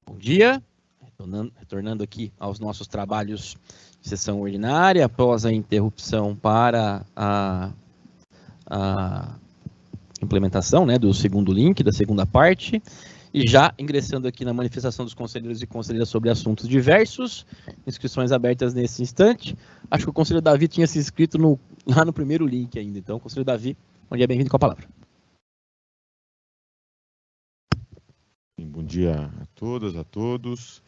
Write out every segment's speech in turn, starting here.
Bom dia, retornando aqui aos nossos trabalhos de sessão ordinária, após a interrupção para a implementação, né, do segundo link, da segunda parte, e já ingressando aqui na manifestação dos conselheiros e conselheiras sobre assuntos diversos, inscrições abertas nesse instante. Acho que o conselheiro Davi tinha se inscrito lá no primeiro link ainda, então, conselheiro Davi, bom dia, bem-vindo com a palavra. Bom dia a todas, a todos.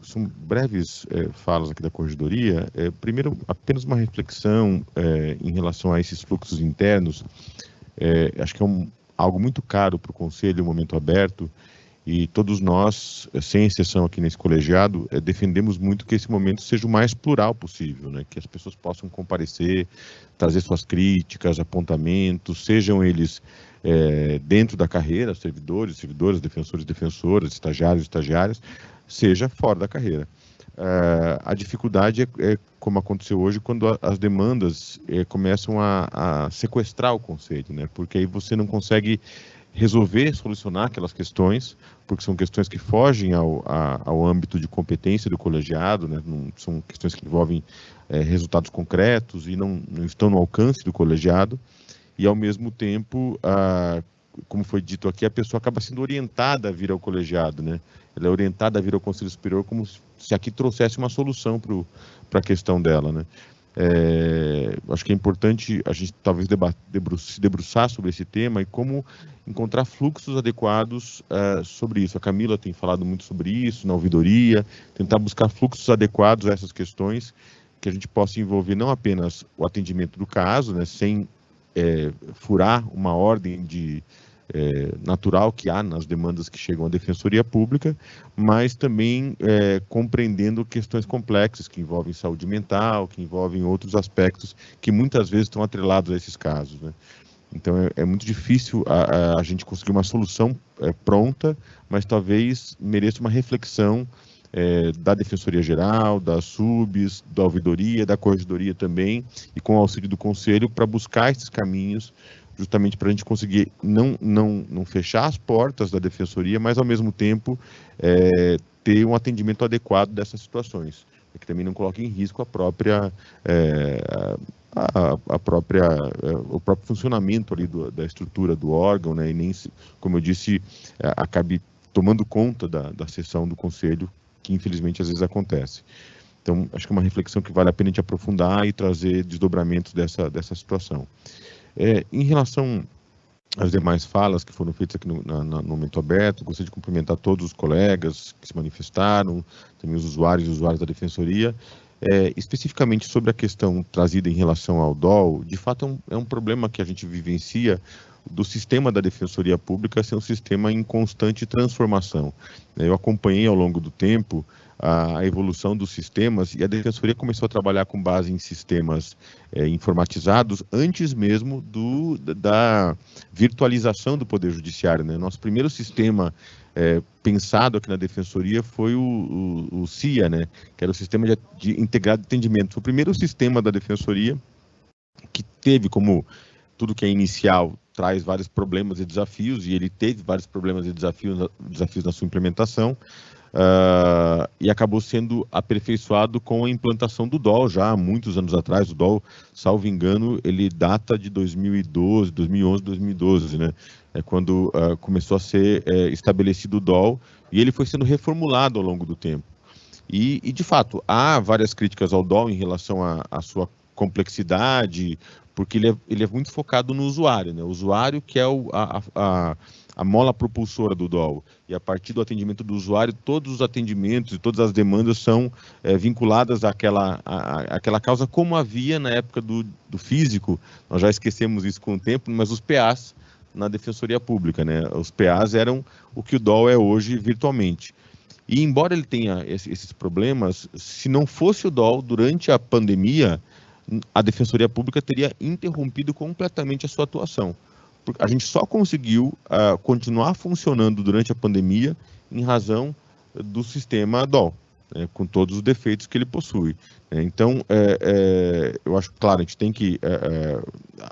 São breves falas aqui da Corregedoria. Primeiro, apenas uma reflexão em relação a esses fluxos internos. Acho que é algo muito caro para o Conselho, o momento aberto, e todos nós, sem exceção aqui nesse colegiado, defendemos muito que esse momento seja o mais plural possível, né? Que as pessoas possam comparecer, trazer suas críticas, apontamentos, sejam eles dentro da carreira, servidores, servidoras, defensores, defensoras, estagiários, estagiárias, seja fora da carreira. A dificuldade é como aconteceu hoje, quando as demandas começam a sequestrar o Conselho, né? Porque aí você não consegue resolver, solucionar aquelas questões, porque são questões que fogem ao âmbito de competência do colegiado, né? Não, são questões que envolvem resultados concretos e não estão no alcance do colegiado, e ao mesmo tempo, como foi dito aqui, a pessoa acaba sendo orientada a vir ao colegiado, né? Ela é orientada a vir ao Conselho Superior como se aqui trouxesse uma solução para a questão dela, né? Acho que é importante a gente talvez se debruçar sobre esse tema e como encontrar fluxos adequados sobre isso. A Camila tem falado muito sobre isso na ouvidoria, tentar buscar fluxos adequados a essas questões, que a gente possa envolver não apenas o atendimento do caso, né, sem furar uma ordem natural que há nas demandas que chegam à Defensoria Pública, mas também compreendendo questões complexas que envolvem saúde mental, que envolvem outros aspectos que muitas vezes estão atrelados a esses casos, né? Então é muito difícil a gente conseguir uma solução pronta, mas talvez mereça uma reflexão da Defensoria Geral, das subs, da ouvidoria, da Corregedoria também, e com o auxílio do Conselho, para buscar esses caminhos, justamente para a gente conseguir não fechar as portas da Defensoria, mas ao mesmo tempo ter um atendimento adequado dessas situações, que também não coloque em risco o próprio funcionamento ali da estrutura do órgão, né, e nem, como eu disse, acabe tomando conta da sessão do Conselho, que infelizmente às vezes acontece. Então, acho que é uma reflexão que vale a pena a gente aprofundar e trazer desdobramentos dessa situação. Em relação às demais falas que foram feitas aqui no momento aberto, gostaria de cumprimentar todos os colegas que se manifestaram, também os usuários e usuárias da Defensoria. Especificamente sobre a questão trazida em relação ao DOL, de fato é um problema que a gente vivencia do sistema da Defensoria Pública ser um sistema em constante transformação. Eu acompanhei ao longo do tempo a evolução dos sistemas e a Defensoria começou a trabalhar com base em sistemas informatizados antes mesmo da virtualização do Poder Judiciário, né? Nosso primeiro sistema pensado aqui na Defensoria foi o CIA, né? Que era o Sistema de Integrado de Atendimento. Foi o primeiro sistema da Defensoria que teve, como tudo que é inicial, traz vários problemas e desafios, e ele teve vários problemas e desafios na sua implementação, e acabou sendo aperfeiçoado com a implantação do DOL, já há muitos anos atrás. O DOL, salvo engano, ele data de 2011, 2012, né? Quando começou a ser estabelecido o DOL, e ele foi sendo reformulado ao longo do tempo. E de fato, há várias críticas ao DOL em relação à sua complexidade, porque ele é muito focado no usuário, né? O usuário que é a mola propulsora do DOL, e a partir do atendimento do usuário, todos os atendimentos e todas as demandas são vinculadas àquela causa, como havia na época do físico. Nós já esquecemos isso com o tempo, mas os PAs na Defensoria Pública, né? Os PAs eram o que o DOL é hoje virtualmente. E embora ele tenha esses problemas, se não fosse o DOL, durante a pandemia, a Defensoria Pública teria interrompido completamente a sua atuação. A gente só conseguiu continuar funcionando durante a pandemia em razão do sistema DOL. com todos os defeitos que ele possui. Então, eu acho, claro, a gente tem que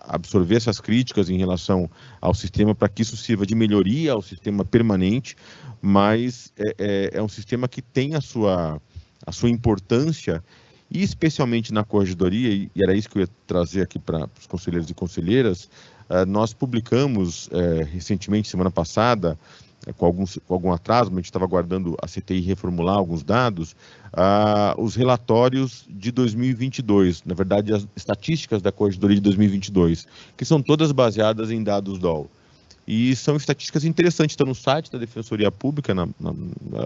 absorver essas críticas em relação ao sistema para que isso sirva de melhoria ao sistema permanente, mas é um sistema que tem a sua importância, e especialmente na corregedoria, e era isso que eu ia trazer aqui para os conselheiros e conselheiras. Nós publicamos recentemente, semana passada, com algum atraso, mas a gente estava aguardando a CTI reformular alguns dados, os relatórios de 2022, na verdade as estatísticas da corregedoria de 2022, que são todas baseadas em dados DOL. E são estatísticas interessantes, estão no site da Defensoria Pública,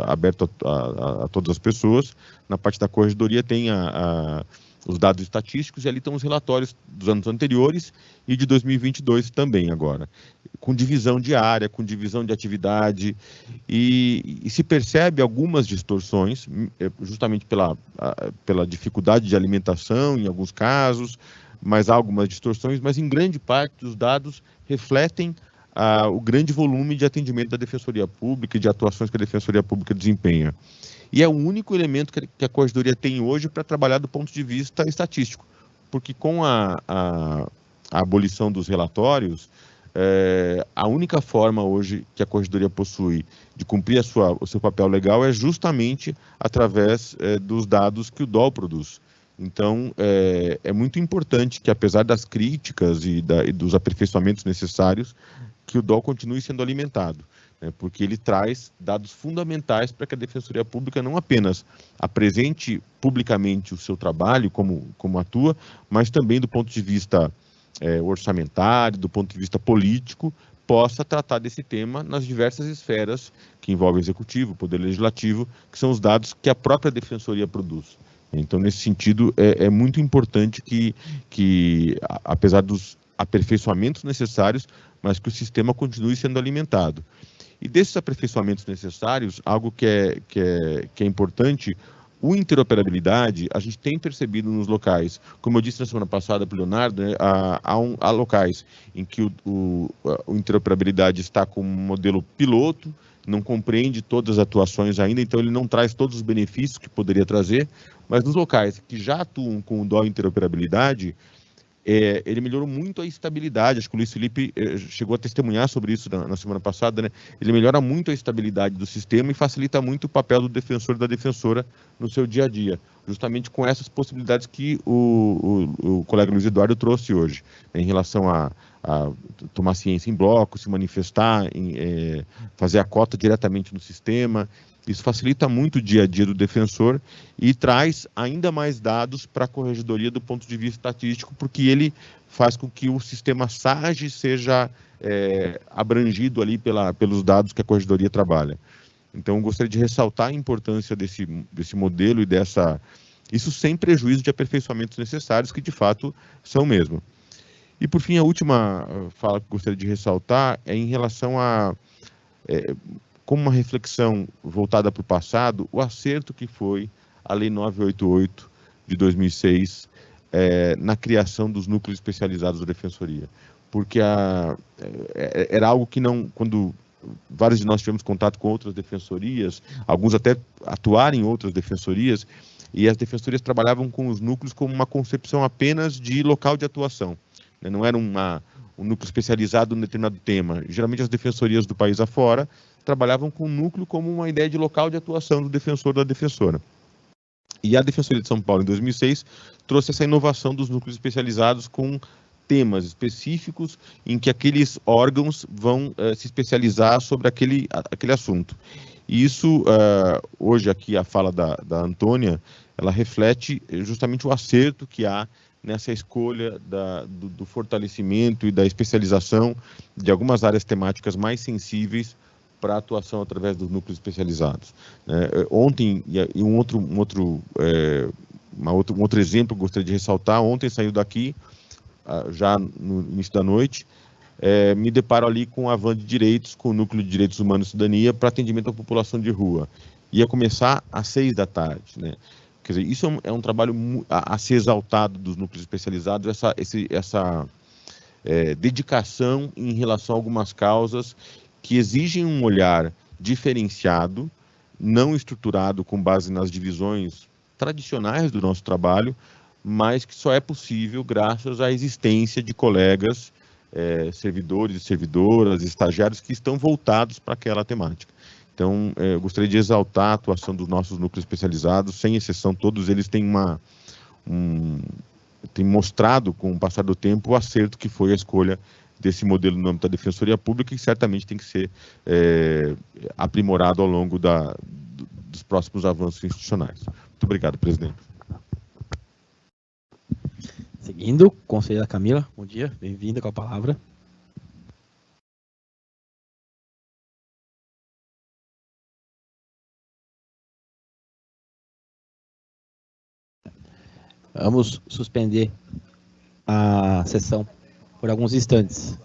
aberto a todas as pessoas. Na parte da corregedoria tem os dados estatísticos, e ali estão os relatórios dos anos anteriores e de 2022 também agora, com divisão de área, com divisão de atividade, e se percebe algumas distorções, justamente pela dificuldade de alimentação em alguns casos, mas há algumas distorções, mas em grande parte os dados refletem o grande volume de atendimento da Defensoria Pública e de atuações que a Defensoria Pública desempenha. E é o único elemento que a Corregedoria tem hoje para trabalhar do ponto de vista estatístico, porque com a abolição dos relatórios, a única forma hoje que a Corregedoria possui de cumprir o seu papel legal é justamente através dos dados que o DOL produz. Então, é muito importante que, apesar das críticas e dos aperfeiçoamentos necessários, que o DOL continue sendo alimentado, porque ele traz dados fundamentais para que a Defensoria Pública não apenas apresente publicamente o seu trabalho, como atua, mas também do ponto de vista orçamentário, do ponto de vista político, possa tratar desse tema nas diversas esferas que envolvem o Executivo, o Poder Legislativo, que são os dados que a própria Defensoria produz. Então, nesse sentido, é muito importante que, apesar dos aperfeiçoamentos necessários, mas que o sistema continue sendo alimentado. E desses aperfeiçoamentos necessários, algo que é importante, a interoperabilidade, a gente tem percebido nos locais, como eu disse na semana passada para o Leonardo, há locais em que a interoperabilidade está com um modelo piloto, não compreende todas as atuações ainda, então ele não traz todos os benefícios que poderia trazer, mas nos locais que já atuam com o DOL interoperabilidade, ele melhorou muito a estabilidade. Acho que o Luiz Felipe chegou a testemunhar sobre isso na semana passada, né? Ele melhora muito a estabilidade do sistema e facilita muito o papel do defensor e da defensora no seu dia a dia, justamente com essas possibilidades que o colega Luiz Eduardo trouxe hoje, em relação a tomar ciência em bloco, se manifestar, fazer a cota diretamente no sistema. Isso facilita muito o dia a dia do defensor e traz ainda mais dados para a corregedoria do ponto de vista estatístico, porque ele faz com que o sistema SAGE seja abrangido ali pelos dados que a corregedoria trabalha. Então, eu gostaria de ressaltar a importância desse modelo e isso sem prejuízo de aperfeiçoamentos necessários, que de fato são mesmo. E, por fim, a última fala que eu gostaria de ressaltar é em relação como uma reflexão voltada para o passado, o acerto que foi a Lei 988 de 2006 na criação dos núcleos especializados da Defensoria. Porque era algo que quando vários de nós tivemos contato com outras defensorias, alguns até atuaram em outras defensorias, e as defensorias trabalhavam com os núcleos como uma concepção apenas de local de atuação. Não era um núcleo especializado em um determinado tema. Geralmente as defensorias do país afora trabalhavam com o núcleo como uma ideia de local de atuação do defensor ou da defensora. E a Defensoria de São Paulo, em 2006, trouxe essa inovação dos núcleos especializados com temas específicos em que aqueles órgãos vão se especializar sobre aquele assunto. E isso, hoje aqui a fala da Antônia, ela reflete justamente o acerto que há nessa escolha do fortalecimento e da especialização de algumas áreas temáticas mais sensíveis para a atuação através dos núcleos especializados. Ontem, e um outro exemplo que eu gostaria de ressaltar, ontem saiu daqui, já no início da noite, me deparo ali com a van de direitos, com o Núcleo de Direitos Humanos e Cidadania para atendimento à população de rua. Ia começar às 18h, né? Quer dizer, isso é um trabalho a ser exaltado dos núcleos especializados, essa dedicação em relação a algumas causas que exigem um olhar diferenciado, não estruturado com base nas divisões tradicionais do nosso trabalho, mas que só é possível graças à existência de colegas, servidores e servidoras, estagiários que estão voltados para aquela temática. Então, eu gostaria de exaltar a atuação dos nossos núcleos especializados, sem exceção, todos eles têm têm mostrado, com o passar do tempo, o acerto que foi a escolha desse modelo no âmbito da Defensoria Pública, e certamente tem que ser aprimorado ao longo dos próximos avanços institucionais. Muito obrigado, presidente. Seguindo, conselheira Camila, bom dia, bem-vinda com a palavra. Vamos suspender a sessão por alguns instantes.